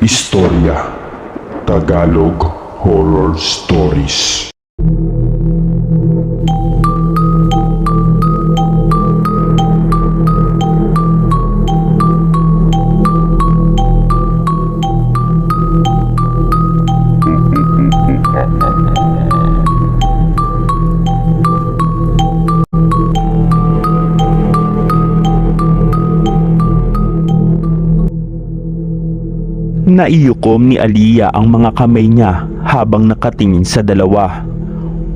Istorya Tagalog Horror Stories. Naiyukom ni Aliyah ang mga kamay niya habang nakatingin sa dalawa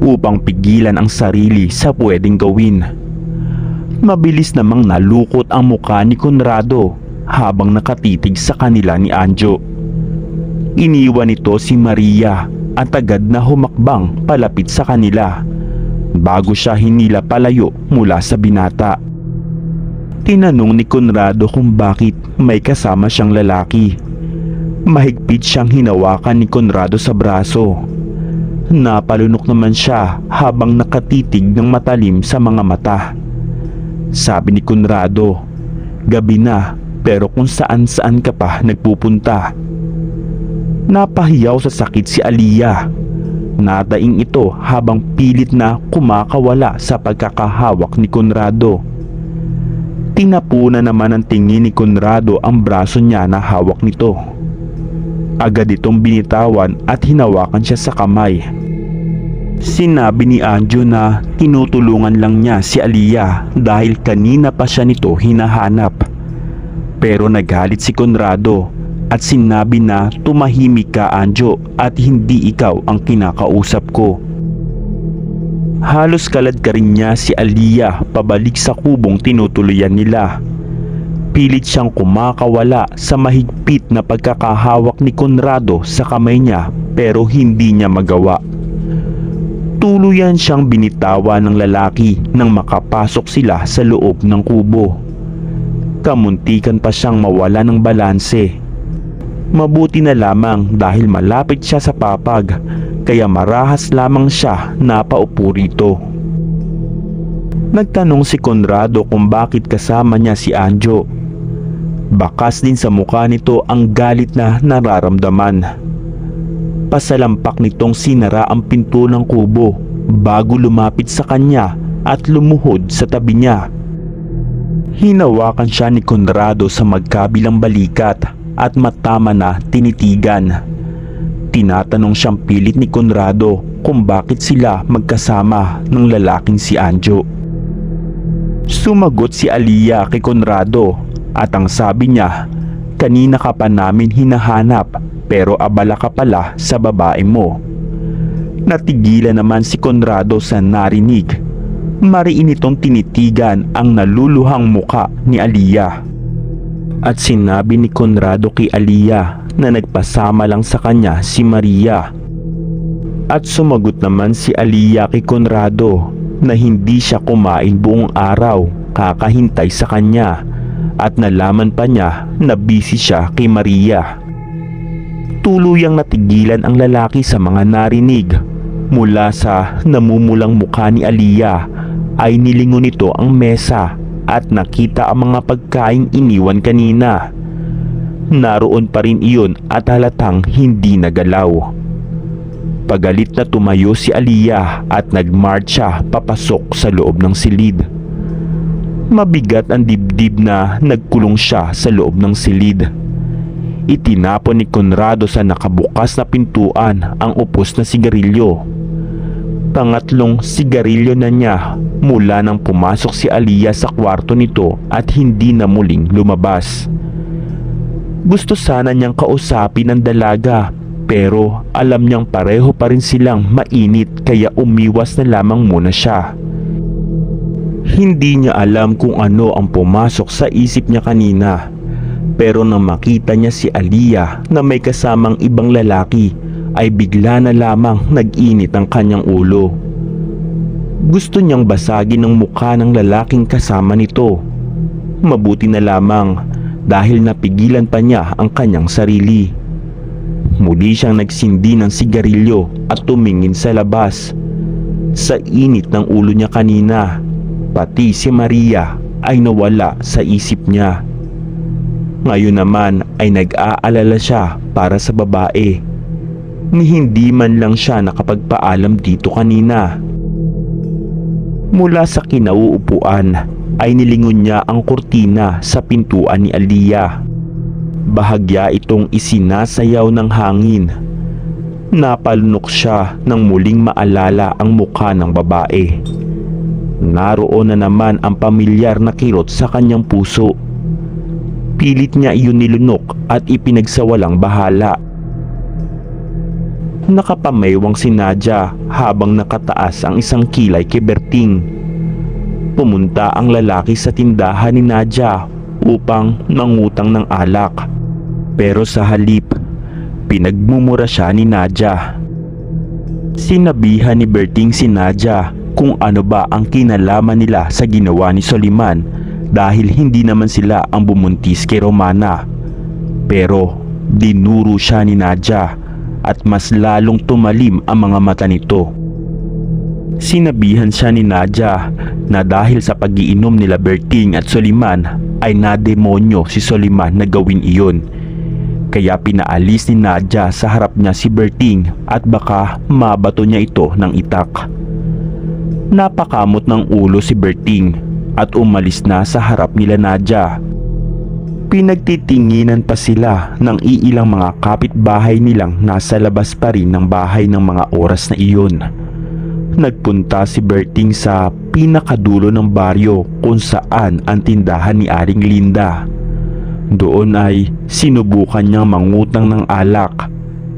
upang pigilan ang sarili sa pwedeng gawin. Mabilis namang nalukot ang mukha ni Conrado habang nakatitig sa kanila ni Anjo. Iniwan nito si Maria at agad na humakbang palapit sa kanila bago siya hinila palayo mula sa binata. Tinanong ni Conrado kung bakit may kasama siyang lalaki. Mahigpit siyang hinawakan ni Conrado sa braso. Napalunok naman siya habang nakatitig ng matalim sa mga mata. Sabi ni Conrado, "Gabi na pero kung saan-saan ka pa nagpupunta." Napahiyaw sa sakit si Aliyah. Nadaing ito habang pilit na kumakawala sa pagkakahawak ni Conrado. Tinapunan naman ng tingin ni Conrado ang braso niya na hawak nito. Agad itong binitawan at hinawakan siya sa kamay. Sinabi ni Anjo na tinutulungan lang niya si Aliyah dahil kanina pa siya nito hinahanap. Pero nagalit si Conrado at sinabi na tumahimik ka, Anjo, at hindi ikaw ang kinakausap ko. Halos kalad ka rin niya si Aliyah pabalik sa kubong tinutuluyan nila. Pilit siyang kumakawala sa mahigpit na pagkakahawak ni Conrado sa kamay niya pero hindi niya magawa. Tuluyan siyang binitawan ng lalaki nang makapasok sila sa loob ng kubo. Kamuntikan pa siyang mawala ng balanse. Mabuti na lamang dahil malapit siya sa papag kaya marahas lamang siya na paupo rito. Nagtanong si Conrado kung bakit kasama niya si Anjo. Bakas din sa mukha nito ang galit na nararamdaman. Pasalampak nitong sinara ang pinto ng kubo bago lumapit sa kanya at lumuhod sa tabi niya. Hinawakan siya ni Conrado sa magkabilang balikat at matama na tinitigan. Tinatanong siyang pilit ni Conrado kung bakit sila magkasama ng lalaking si Anjo. Sumagot si Aliyah kay Conrado at ang sabi niya, "Kanina ka pa namin hinahanap pero abala ka pala sa babae mo." Natigilan naman si Conrado sa narinig. Mariin itong tinitigan ang naluluhang muka ni Aliyah. At sinabi ni Conrado kay Aliyah na nagpasama lang sa kanya si Maria. At sumagot naman si Aliyah kay Conrado na hindi siya kumain buong araw kakahintay sa kanya at nalaman pa niya na busy siya kay Maria. Tuluyang natigilan ang lalaki sa mga narinig. Mula sa namumulang mukha ni Aliyah ay nilingon nito ang mesa at nakita ang mga pagkaing iniwan kanina. Naroon pa rin iyon at halatang hindi nagalaw. Pagalit na tumayo si Aliyah at nagmarcha papasok sa loob ng silid. Mabigat ang dibdib na nagkulong siya sa loob ng silid. Itinapon ni Conrado sa nakabukas na pintuan ang upos na sigarilyo. Pangatlong sigarilyo na niya mula nang pumasok si Aliyah sa kwarto nito at hindi na muling lumabas. Gusto sana niyang kausapin ang dalaga pero alam niyang pareho pa rin silang mainit kaya umiwas na lamang muna siya. Hindi niya alam kung ano ang pumasok sa isip niya kanina. Pero nang makita niya si Aliyah na may kasamang ibang lalaki ay bigla na lamang nag-init ang kanyang ulo. Gusto niyang basagin ang mukha ng lalaking kasama nito. Mabuti na lamang dahil napigilan pa niya ang kanyang sarili. Muli siyang nagsindi ng sigarilyo at tumingin sa labas. Sa init ng ulo niya kanina, pati si Maria ay nawala sa isip niya. Ngayon naman ay nag-aalala siya para sa babae. Ni hindi man lang siya nakapagpaalam dito kanina. Mula sa kinauupuan ay nilingon niya ang kurtina sa pintuan ni Aliyah. Bahagya itong isinasayaw ng hangin. Napalunok siya nang muling maalala ang mukha ng babae. Naroon na naman ang pamilyar na kirot sa kanyang puso. Pilit niya iyon nilunok at ipinagsawalang bahala. Nakapameywang si Nadia habang nakataas ang isang kilay kay Berting. Pumunta ang lalaki sa tindahan ni Nadia upang mangutang ng alak. Pero sa halip, pinagmumura siya ni Nadia. Sinabihan ni Berting si Nadia kung ano ba ang kinalaman nila sa ginawa ni Soliman dahil hindi naman sila ang bumuntis kay Romana. Pero dinuro siya ni Nadia at mas lalong tumalim ang mga mata nito. Sinabihan siya ni Nadia na dahil sa pag-iinom nila Berting at Soliman ay nademonyo si Soliman na gawin iyon. Kaya pinaalis ni Nadia sa harap niya si Berting at baka mabato niya ito ng itak. Napakamot ng ulo si Berting at umalis na sa harap nila Nadia. Pinagtitinginan pa sila ng iilang mga kapitbahay nilang nasa labas pa rin ng bahay ng mga oras na iyon. Nagpunta si Berting sa pinakadulo ng baryo kung saan ang tindahan ni Aling Linda. Doon ay sinubukan niyang mangutang ng alak,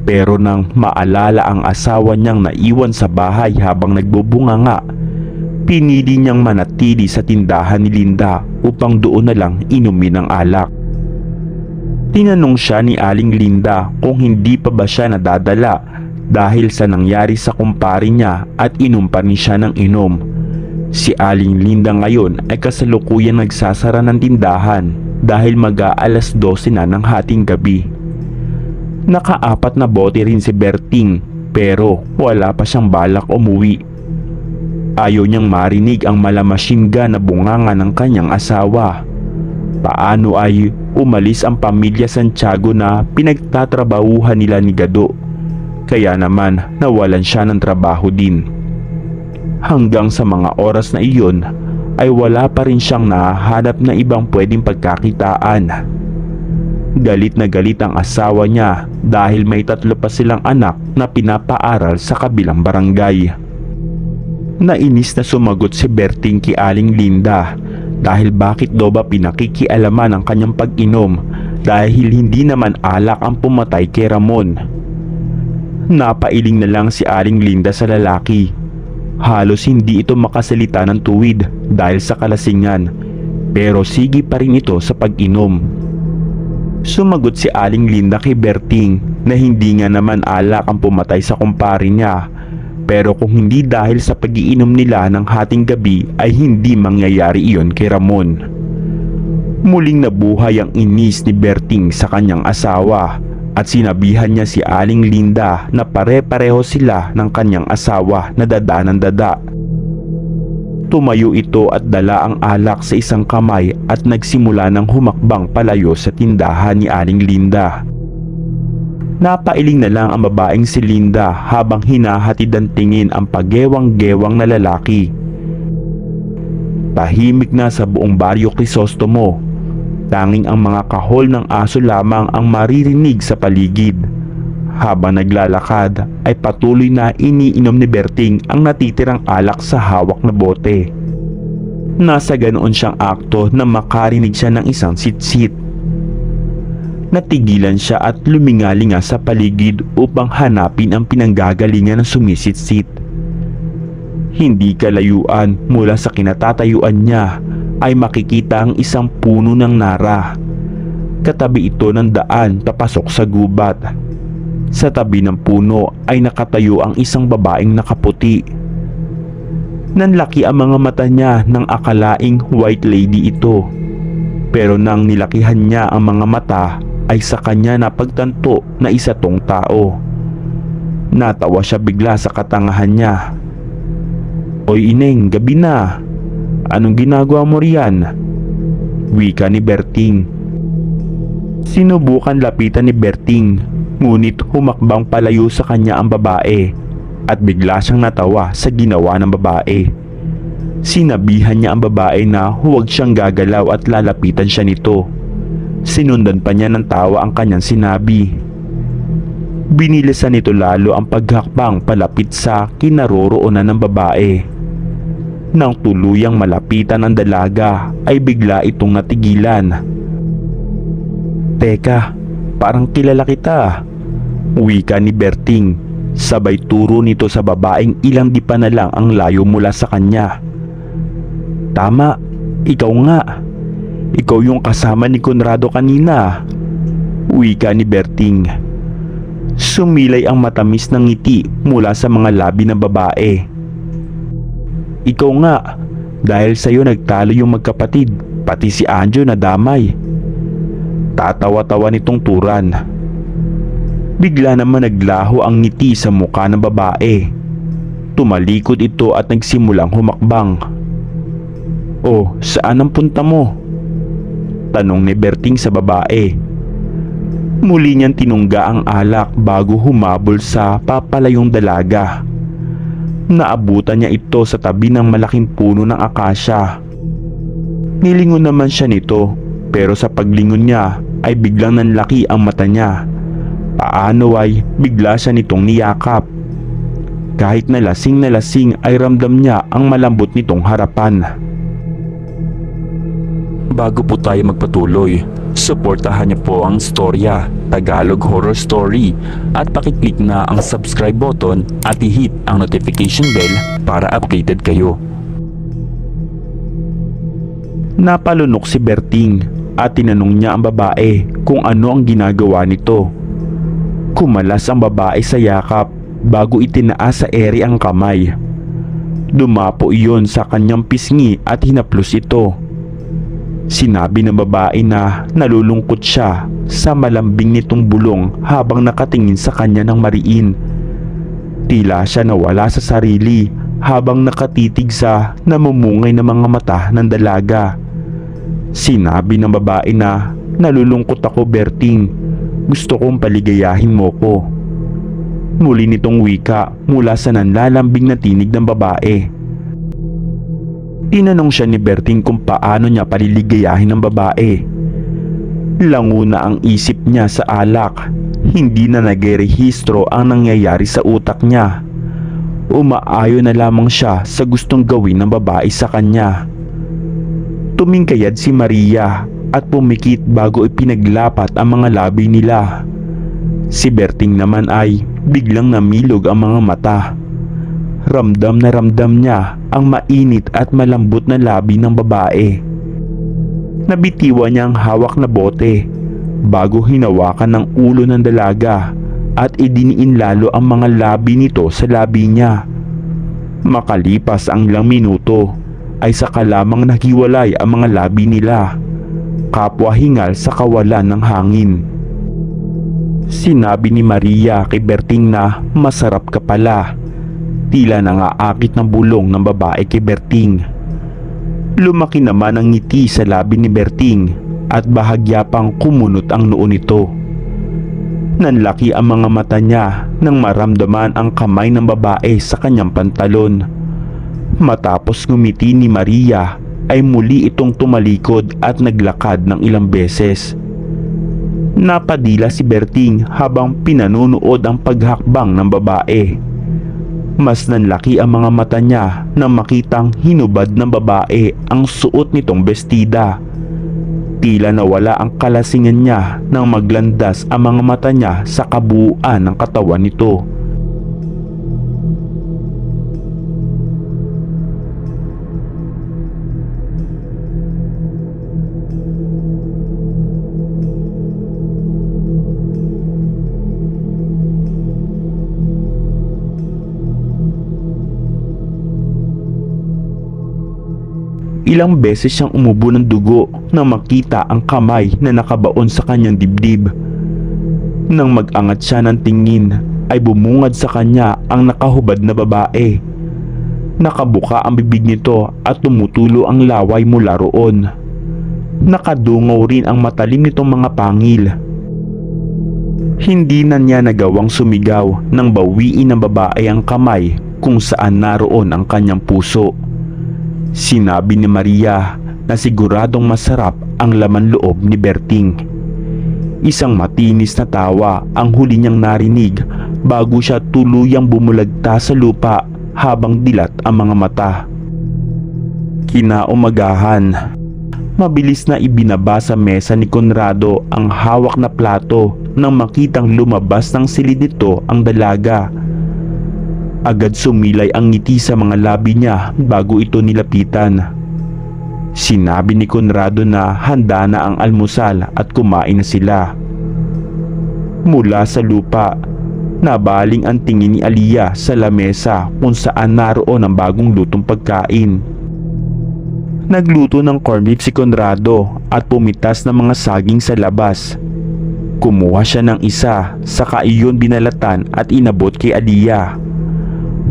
pero nang maalala ang asawa niyang naiwan sa bahay habang nagbubunganga, pinili niyang manatili sa tindahan ni Linda upang doon na lang inumin ang alak. Tinanong siya ni Aling Linda kung hindi pa ba siya nadadala dahil sa nangyari sa kumpare niya at inom pa rin siya ng inom. Si Aling Linda ngayon ay kasalukuyang nagsasara ng tindahan dahil mag-aalas 12 na ng hating gabi. Nakaapat na bote rin si Berting pero wala pa siyang balak umuwi. Ayaw niyang marinig ang machine gun na bunganga ng kanyang asawa. Paano ay umalis ang pamilya Santiago na pinagtatrabahuhan nila ni Gado? Kaya naman nawalan siya ng trabaho din. Hanggang sa mga oras na iyon ay wala pa rin siyang nahahanap na ibang pwedeng pagkakitaan. Galit na galit ang asawa niya dahil may 3 pa silang anak na pinapaaral sa kabilang barangay. Nainis na sumagot si Berting kay Aling Linda dahil bakit daw ba pinakikialaman ang kanyang pag-inom dahil hindi naman alak ang pumatay kay Ramon. Napailing na lang si Aling Linda sa lalaki. Halos hindi ito makasalita ng tuwid dahil sa kalasingan, pero sige pa rin ito sa pag-inom. Sumagot si Aling Linda kay Berting na hindi nga naman alak ang pumatay sa kumpare niya, pero kung hindi dahil sa pag-iinom nila ng hating gabi ay hindi mangyayari iyon kay Ramon. Muling nabuhay ang inis ni Berting sa kanyang asawa at sinabihan niya si Aling Linda na pare-pareho sila ng kanyang asawa na dada ng dada. Tumayo ito at dala ang alak sa isang kamay at nagsimula ng humakbang palayo sa tindahan ni Aling Linda. Napailing na lang ang babaeng si Linda habang hinahatid ang tingin ang pagewang-gewang na lalaki. Tahimik na sa buong baryo Crisostomo. Tanging ang mga kahol ng aso lamang ang maririnig sa paligid. Habang naglalakad ay patuloy na iniinom ni Berting ang natitirang alak sa hawak na bote. Nasa ganoon siyang akto na makarinig siya ng isang sitsit. Natigilan siya at lumingalinga sa paligid upang hanapin ang pinanggagalingan ng sumisitsit. Hindi kalayuan mula sa kinatatayuan niya ay makikita ang isang puno ng nara. Katabi ito ng daan papasok sa gubat. Sa tabi ng puno ay nakatayo ang isang babaeng nakaputi. Nanlaki ang mga mata niya nang akalaing white lady ito. Pero nang nilakihan niya ang mga mata ay sa kanya napagtanto na isa tong tao. Natawa siya bigla sa katangahan niya. "Oy Ineng, gabi na. Anong ginagawa mo riyan?" Wika ni Berting. Sinubukan lapitan ni Berting, ngunit humakbang palayo sa kanya ang babae at bigla siyang natawa sa ginawa ng babae. Sinabihan niya ang babae na huwag siyang gagalaw at lalapitan siya nito. Sinundan pa niya ng tawa ang kanyang sinabi. Binilisan nito lalo ang paghakbang palapit sa kinaroroonan ng babae. Nang tuluyang malapitan ang dalaga ay bigla itong natigilan. "Teka, parang kilala kita," wika ni Berting, sabay turo nito sa babaeng ilang di pa na lang ang layo mula sa kanya. "Tama, ikaw nga. Ikaw yung kasama ni Conrado kanina," wika ni Berting. Sumilay ang matamis ng ngiti mula sa mga labi ng babae. "Ikaw nga, dahil sa'yo nagtalo yung magkapatid, pati si Anjo na damay." Tatawa-tawa nitong turan. Bigla naman naglaho ang ngiti sa mukha ng babae. Tumalikod ito at nagsimulang humakbang. "Oh, saan ang punta mo?" tanong ni Berting sa babae. Muli niyang tinungga ang alak bago humabol sa papalayong dalaga. Naabutan niya ito sa tabi ng malaking puno ng akasya. Nilingon naman siya nito, pero sa paglingon niya ay biglang nanlaki ang mata niya. Paano ay bigla siya nitong niyakap. Kahit na lasing ay ramdam niya ang malambot nitong harapan. Bago po tayo magpatuloy, suportahan niyo po ang Storya Tagalog Horror Story at pakiclick na ang subscribe button at i-hit ang notification bell para updated kayo. Napalunok si Berting at tinanong niya ang babae kung ano ang ginagawa nito. Kumalas ang babae sa yakap bago itinaas sa ere ang kamay. Dumapo iyon sa kanyang pisngi at hinaplos ito. Sinabi ng babae na nalulungkot siya sa malambing nitong bulong habang nakatingin sa kanya ng mariin. Tila siya nawala sa sarili habang nakatitig sa namumungay na mga mata ng dalaga. Sinabi ng babae na, "Nalulungkot ako, Berting. Gusto kong paligayahin mo ko." Muli nitong wika mula sa nanlalambing na tinig ng babae. Tinanong siya ni Berting kung paano niya paliligayahin ng babae. Lango na ang isip niya sa alak. Hindi na nag-rehistro ang nangyayari sa utak niya. Umaayon na lamang siya sa gustong gawin ng babae sa kanya. Tumingkayad si Maria at pumikit bago ipinaglapat ang mga labi nila. Si Berting naman ay biglang namilog ang mga mata. Ramdam na ramdam niya ang mainit at malambot na labi ng babae. Nabitiwan niya ang hawak na bote bago hinawakan ng ulo ng dalaga at idiniin lalo ang mga labi nito sa labi niya. Makalipas ang ilang minuto ay saka lamang naghiwalay ang mga labi nila, kapwa hingal sa kawalan ng hangin. Sinabi ni Maria kay Berting na masarap ka pala. Tila nangaakit ng bulong ng babae kay Berting. Lumaki naman ang ngiti sa labi ni Berting at bahagya pang kumunot ang noo nito. Nanlaki ang mga mata niya nang maramdaman ang kamay ng babae sa kanyang pantalon. Matapos ngumiti ni Maria ay muli itong tumalikod at naglakad ng ilang beses. Napadila si Berting habang pinanunood ang paghakbang ng babae. Mas nanlaki ang mga mata niya nang makitang hinubad ng babae ang suot nitong bestida. Tila nawala ang kalasingan niya nang maglandas ang mga mata niya sa kabuuan ng katawan nito. Ilang beses siyang umubo ng dugo nang makita ang kamay na nakabaon sa kanyang dibdib. Nang mag-angat siya ng tingin ay bumungad sa kanya ang nakahubad na babae. Nakabuka ang bibig nito at tumutulo ang laway mula roon. Nakadungaw rin ang matalim nitong mga pangil. Hindi na niya nagawang sumigaw nang bawiin ng babae ang kamay kung saan naroon ang kanyang puso. Sinabi ni Maria na siguradong masarap ang laman loob ni Berting. Isang matinis na tawa ang huli niyang narinig bago siya tuluyang bumulagta sa lupa habang dilat ang mga mata. Kinaumagahan, mabilis na ibinaba sa mesa ni Conrado ang hawak na plato nang makitang lumabas ng silid nito ang dalaga. Agad sumilay ang ngiti sa mga labi niya bago ito nilapitan. Sinabi ni Conrado na handa na ang almusal at kumain na sila. Mula sa lupa, nabaling ang tingin ni Aliyah sa lamesa kung saan naroon ang bagong lutong pagkain. Nagluto ng corned beef si Conrado at pumitas ng mga saging sa labas. Kumuha siya ng isa, saka iyon binalatan at inabot kay Aliyah.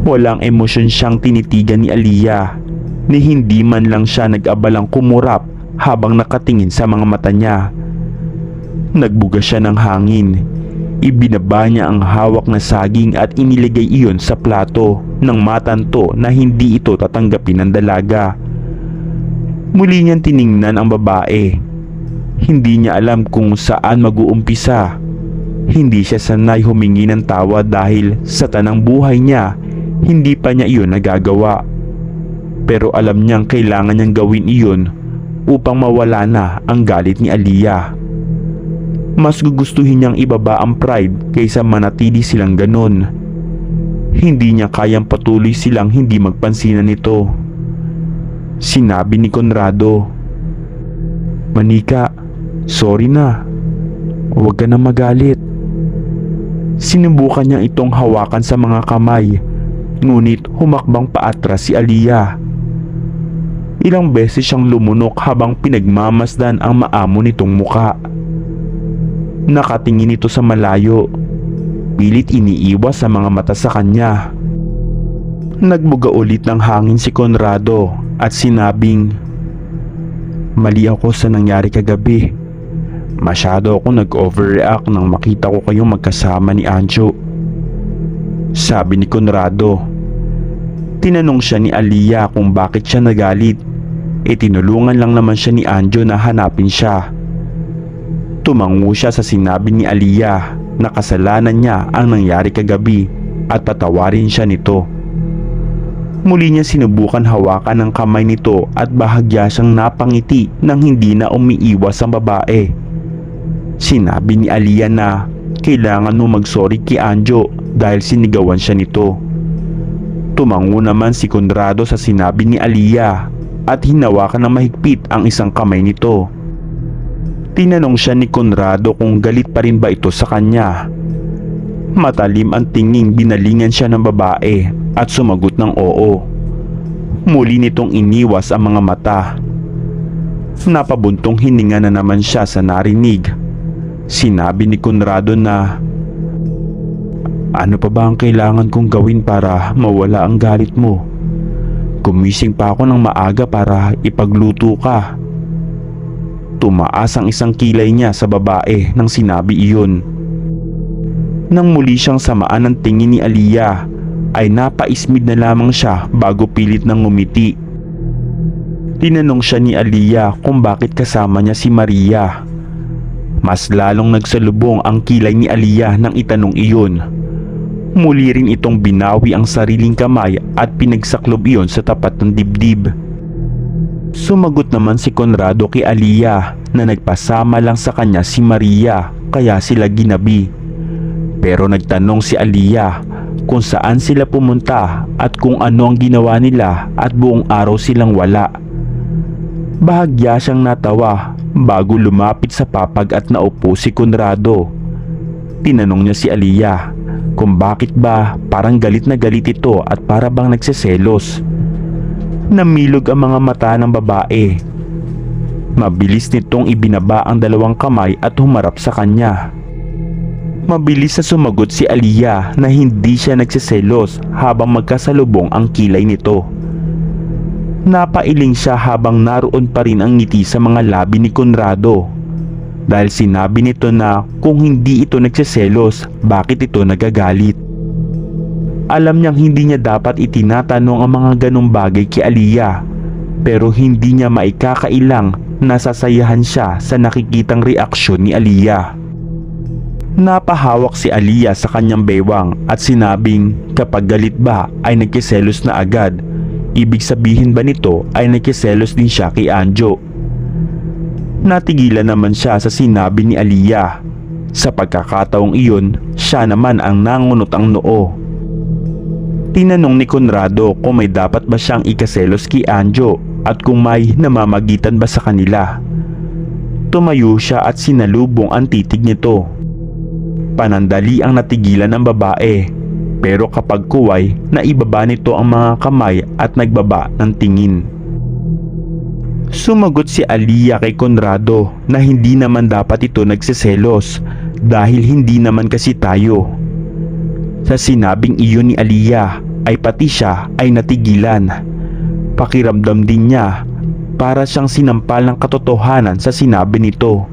Walang emosyon siyang tinitigan ni Aliyah, ni hindi man lang siya nag-abalang kumurap habang nakatingin sa mga mata niya. Nagbuga siya ng hangin. Ibinaba niya ang hawak na saging at iniligay iyon sa plato nang matanto na hindi ito tatanggapin ng dalaga. Muli niyang tiningnan ang babae. Hindi niya alam kung saan mag-uumpisa. Hindi siya sanay humingi ng tawa dahil sa tanang buhay niya, hindi pa niya iyon nagagawa. Pero alam niyang kailangan niyang gawin iyon upang mawala na ang galit ni Aliyah. Mas gugustuhin niyang ibaba ang pride kaysa manatili silang ganon. Hindi niya kayang patuloy silang hindi magpansinan nito. Sinabi ni Conrado, "Manika, sorry na. Huwag ka na magalit." Sinubukan niya itong hawakan sa mga kamay, ngunit humakbang paatras si Aliyah. Ilang beses siyang lumunok habang pinagmamasdan ang maamo nitong muka. Nakatingin ito sa malayo, pilit iniiwas sa mga mata sa kanya. Nagbuga ulit ng hangin si Conrado at sinabing, "Mali ako sa nangyari kagabi. Masyado ako nag-overreact nang makita ko kayong magkasama ni Anjo." Sabi ni Conrado. Tinanong siya ni Aliyah kung bakit siya nagalit. Tinulungan lang naman siya ni Anjo na hanapin siya. Tumango siya sa sinabi ni Aliyah na kasalanan niya ang nangyari kagabi at patawarin siya nito. Muli niya sinubukan hawakan ang kamay nito at bahagya siyang napangiti nang hindi na umiiwas ang babae. Sinabi ni Aliyah na kailangan mo mag-sorry kay Anjo dahil sinigawan siya nito. Tumango naman si Conrado sa sinabi ni Aliyah at hinawakan ng mahigpit ang isang kamay nito. Tinanong siya ni Conrado kung galit pa rin ba ito sa kanya. Matalim ang tinging binalingan siya ng babae at sumagot ng oo. Muli nitong iniwas ang mga mata. Napabuntong hininga na naman siya sa narinig. Sinabi ni Conrado na, "Ano pa ba ang kailangan kong gawin para mawala ang galit mo? Gumising pa ako ng maaga para ipagluto ka." Tumaas ang isang kilay niya sa babae nang sinabi iyon. Nang muli siyang samaan ng tingin ni Aliyah, ay napaismid na lamang siya bago pilit nang ngumiti. Tinanong siya ni Aliyah kung bakit kasama niya si Maria. Mas lalong nagsalubong ang kilay ni Aliyah nang itanong iyon. Muli rin itong binawi ang sariling kamay at pinagsaklob iyon sa tapat ng dibdib. Sumagot naman si Conrado kay Aliyah na nagpasama lang sa kanya si Maria kaya sila ginabi. Pero nagtanong si Aliyah kung saan sila pumunta at kung ano ang ginawa nila at buong araw silang wala. Bahagya siyang natawa bago lumapit sa papag at naupo si Conrado. Tinanong niya si Aliyah kung bakit ba parang galit na galit ito at para bang nagseselos. Namilog ang mga mata ng babae. Mabilis nitong ibinaba ang dalawang kamay at humarap sa kanya. Mabilis na sumagot si Aliyah na hindi siya nagseselos habang magkasalubong ang kilay nito. Napailing siya habang naroon pa rin ang ngiti sa mga labi ni Conrado. Dahil sinabi nito na kung hindi ito nagsiselos, bakit ito nagagalit. Alam niyang hindi niya dapat itinatanong ang mga ganong bagay kay Aliyah, pero hindi niya maikakailang na sasayahan siya sa nakikitang reaksyon ni Aliyah. Napahawak si Aliyah sa kanyang bewang at sinabing kapag galit ba ay nagkiselos na agad. Ibig sabihin ba nito ay nagkiselos din siya kay Anjo? Natigilan naman siya sa sinabi ni Aliyah. Sa pagkakataong iyon, siya naman ang nangunot ang noo. Tinanong ni Conrado kung may dapat ba siyang ikaselos kay Anjo at kung may namamagitan ba sa kanila. Tumayo siya at sinalubong ang titig nito. Panandali ang natigilan ng babae, pero kapag kuway, naibaba nito ang mga kamay at nagbaba ng tingin. Sumagot si Aliyah kay Conrado na hindi naman dapat ito nagsiselos dahil hindi naman kasi tayo. Sa sinabing iyon ni Aliyah ay pati siya ay natigilan. Pakiramdam din niya para siyang sinampal ng katotohanan sa sinabi nito.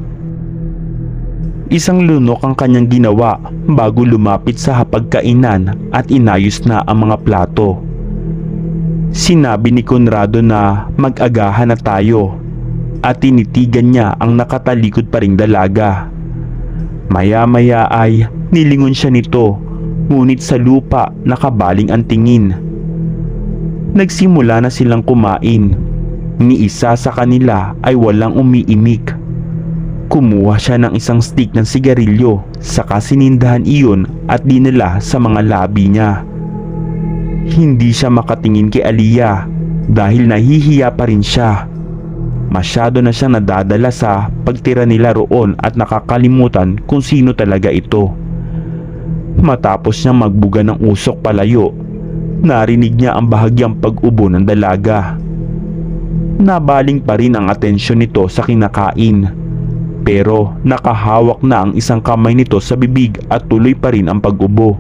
Isang lunok ang kanyang ginawa bago lumapit sa hapagkainan at inayos na ang mga plato. Sinabi ni Conrado na mag-agahan na tayo at tinitigan niya ang nakatalikod pa ring dalaga. Maya-maya ay nilingon siya nito, ngunit sa lupa nakabaling ang tingin. Nagsimula na silang kumain. Ni isa sa kanila ay walang umiimik. Kumuha siya ng isang stick ng sigarilyo, saka sinindahan iyon at dinala sa mga labi niya. Hindi siya makatingin kay Aliyah dahil nahihiya pa rin siya. Masyado na siyang nadadala sa pagtira nila roon at nakakalimutan kung sino talaga ito. Matapos niyang magbuga ng usok palayo, narinig niya ang bahagyang pag-ubo ng dalaga. Nabaling pa rin ang atensyon nito sa kinakain. Pero nakahawak na ang isang kamay nito sa bibig at tuloy pa rin ang pag-ubo.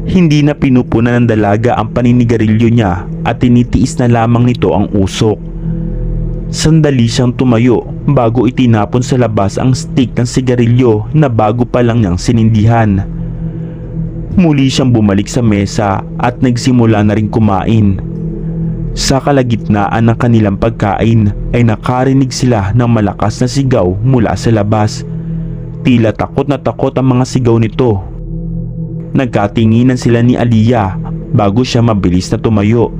Hindi na pinupunan ng dalaga ang paninigarilyo niya at tinitiis na lamang nito ang usok. Sandali siyang tumayo bago itinapon sa labas ang stick ng sigarilyo na bago pa lang niyang sinindihan. Muli siyang bumalik sa mesa at nagsimula na rin kumain. Sa kalagitnaan ng kanilang pagkain ay nakarinig sila ng malakas na sigaw mula sa labas. Tila takot na takot ang mga sigaw nito. Nagkatinginan sila ni Aliyah bago siya mabilis na tumayo.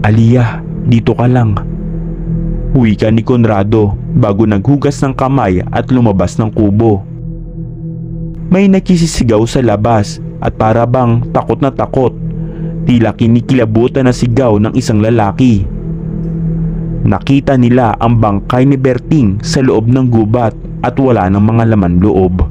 "Aliyah, dito ka lang," wika ni Conrado bago naghugas ng kamay at lumabas ng kubo. May nakisisigaw sa labas at para bang takot na takot. Tila kinikilabutan na sigaw ng isang lalaki. Nakita nila ang bangkay ni Berting sa loob ng gubat at wala ng mga laman loob.